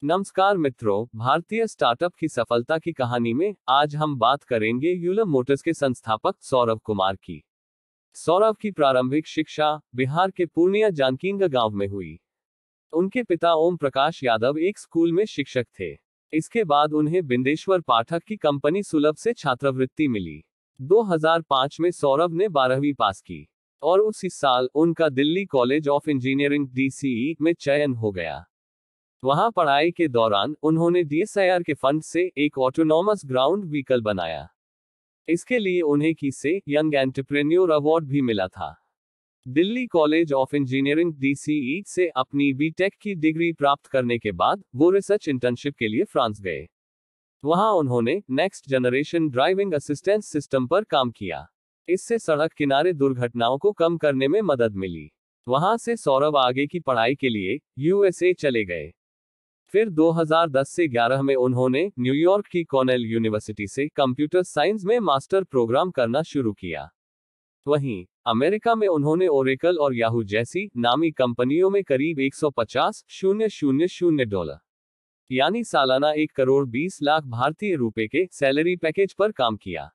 नमस्कार मित्रों, भारतीय स्टार्टअप की सफलता की कहानी में आज हम बात करेंगे यूलर मोटर्स के संस्थापक सौरव कुमार की। सौरव की प्रारंभिक शिक्षा बिहार के पूर्णिया जानकीगंज गांव में हुई। उनके पिता ओम प्रकाश यादव एक स्कूल में शिक्षक थे। इसके बाद उन्हें बिंदेश्वर पाठक की कंपनी सुलभ से छात्रवृत्ति मिली। 2005 में सौरभ ने 12वीं पास की और उसी साल उनका Delhi college of engineering DCE में चयन हो गया। वहां पढ़ाई के दौरान उन्होंने DSIR के फंड से एक ऑटोनॉमस ग्राउंड व्हीकल बनाया। इसके लिए उन्हें की से यंग एंटरप्रेन्योर अवार्ड भी मिला था। Delhi college of engineering DCE से अपनी बीटेक की डिग्री प्राप्त करने के बाद वो रिसर्च इंटर्नशिप के लिए फ्रांस गए। वहां उन्होंने next generation driving assistance system पर काम किया। इससे सड़क किनारे दुर्घटनाओं को कम करने में मदद मिली। वहां से सौरभ आगे की पढ़ाई के लिए USA चले गए। फिर 2010 से 11 में उन्होंने न्यूयॉर्क की कॉर्नेल यूनिवर्सिटी से कंप्यूटर साइंस में मास्टर प्रोग्राम करना शुरू किया। वहीं अमेरिका में उन्होंने ओरेकल और याहू जैसी नामी कंपनियों में करीब 150,000 डॉलर यानी सालाना 1 करोड़ 20 लाख भारतीय रुपए के सैलरी पैकेज पर काम किया।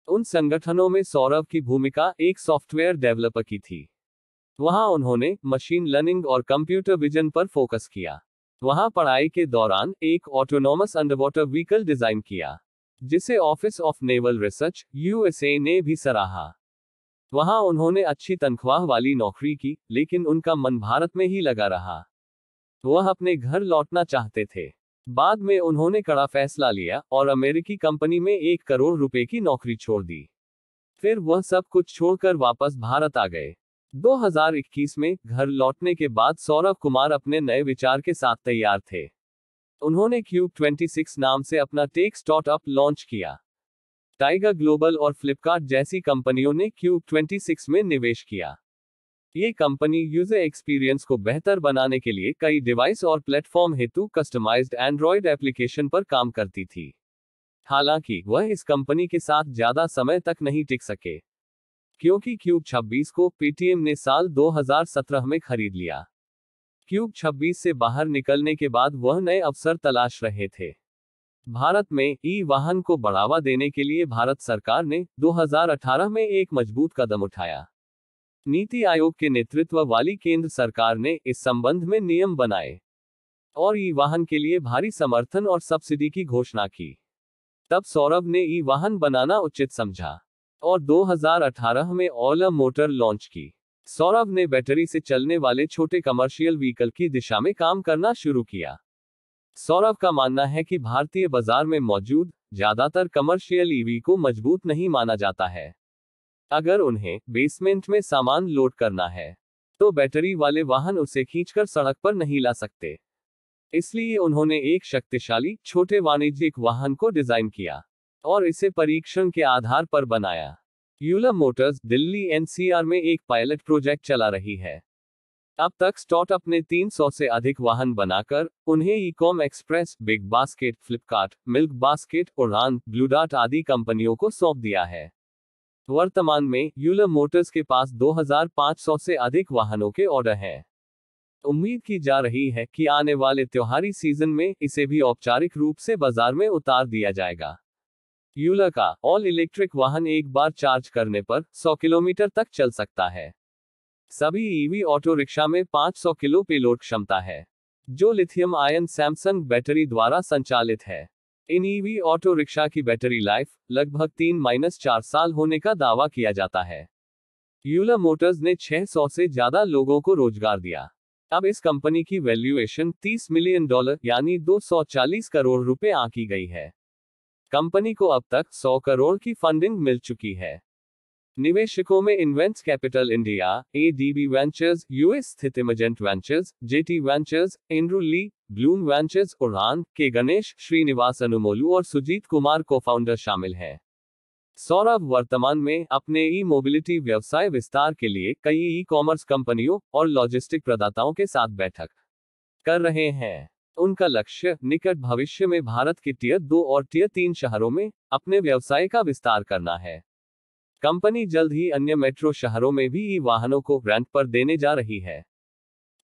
उन संगठनों में सौरभ की भूमिका एक सॉफ्टवेयर डेवलपर की थी। वहां उन्होंने मशीन लर्निंग और कंप्यूटर विजन पर फोकस किया। वहां पढ़ाई के दौरान एक ऑटोनॉमस अंडरवाटर व्हीकल डिजाइन किया, जिसे office of naval research USA ने भी सराहा। वहां उन्होंने अच्छी तनख्वाह वाली नौकरी की, लेकिन उनका मन भारत में ही लगा रहा। वह अपने घर लौटना चाहते थे। बाद में उन्होंने कड़ा फैसला लिया और अमेरिकी कंपनी में 1 करोड़ रुपए की नौकरी छोड़ दी। फिर वह सब कुछ छोड़कर वापस भारत आ गए। 2021 में घर लौटने के बाद सौरव कुमार अपने नए विचार के साथ तैयार थे। उन्होंने क्यूब 26 नाम से अपना टेक स्टार्टअप लॉन्च किया। टाइगर ग्लोबल और फ्लिपकार्ट जैसी कंपनियों ने क्यूब 26 में निवेश किया। ये कंपनी यूजर एक्सपीरियंस को बेहतर बनाने के लिए कई डिवाइस और प्लेटफॉर्म हेतु कस्टमाइज्ड एंड्रॉयड एप्लीकेशन पर काम करती थी। हालांकि वह इस कंपनी के साथ ज्यादा समय तक नहीं टिक सके, क्योंकि क्यूब 26 को पेटीएम ने साल 2017 में खरीद लिया। क्यूब 26 से बाहर निकलने के बाद वह नए अवसर तलाश रहे थे। भारत में ई वाहन को बढ़ावा देने के लिए भारत सरकार ने 2018 में एक मजबूत कदम उठाया। नीति आयोग के नेतृत्व वाली केंद्र सरकार ने इस संबंध में नियम बनाए और ई वाहन के लिए भारी समर्थन और सब्सिडी की घोषणा की। तब सौरभ ने ई वाहन बनाना उचित समझा और 2018 में ओला मोटर लॉन्च की। सौरभ ने बैटरी से चलने वाले छोटे कमर्शियल व्हीकल की दिशा में काम करना शुरू किया। सौरभ का मानना है कि भारतीय बाजार में मौजूद ज्यादातर कमर्शियल EV को मजबूत नहीं माना जाता है। अगर उन्हें बेसमेंट में सामान लोड करना है, तो बैटरी वाले वाहन उसे खींचकर सड़क पर नहीं ला सकते। इसलिए उन्होंने एक शक्तिशाली छोटे वाणिज्यिक वाहन को डिजाइन किया और इसे परीक्षण के आधार पर बनाया। यूलर मोटर्स दिल्ली NCR में एक पायलट प्रोजेक्ट चला रही है। अब तक स्टार्टअप ने 300 से अधिक वाहन बनाकर उन्हें Ecom express, big basket, Flipkart, milk basket, उड़ान, ब्लूडार्ट आदि कंपनियों को सौंप दिया है। वर्तमान में यूलर मोटर्स के पास 2500 से अधिक वाहनों के ऑर्डर हैं। उम्मीद की जा रही है कि आने वाले त्योहारी सीजन में इसे भी औपचारिक रूप से बाजार में उतार दिया जाएगा। यूलर का ऑल इलेक्ट्रिक वाहन एक बार चार्ज करने पर 100 किलोमीटर तक चल सकता है। सभी EV ऑटो रिक्शा में 500 किलो पेलोड क्षमता है, जो लिथियम आयन सैमसंग बैटरी द्वारा संचालित है। इन EV ऑटो रिक्शा की बैटरी लाइफ लगभग 3-4 साल होने का दावा किया जाता है। यूलर मोटर्स ने 600 से ज्यादा लोगों को रोजगार दिया। अब इस कंपनी की वैल्यूएशन $30 मिलियन यानी 240 करोड़ रुपए आंकी गई है। कंपनी को अब तक 100 करोड़ की फंडिंग मिल चुकी है। निवेशकों में invents capital India, ADB ventures, US स्थित emergent ventures, JT ventures, Andrew Bloom ventures, उड़ान के गणेश श्रीनिवास अनुमोलू और सुजीत कुमार को फाउंडर शामिल हैं। सौरभ वर्तमान में अपने ई-मोबिलिटी व्यवसाय विस्तार के लिए कई ई-कॉमर्स कंपनियों और लॉजिस्टिक प्रदाताओं के साथ बैठक कर रहे हैं। उनका लक्ष्य निकट भविष्य में भारत के टियर 2 और टियर 3 शहरों में अपने व्यवसाय का विस्तार करना है। कंपनी जल्द ही अन्य मेट्रो शहरों में भी ई वाहनों को रेंट पर देने जा रही है।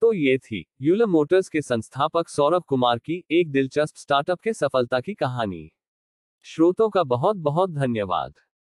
तो ये थी यूलम मोटर्स के संस्थापक सौरभ कुमार की एक दिलचस्प स्टार्टअप के सफलता की कहानी। श्रोतों का बहुत बहुत धन्यवाद।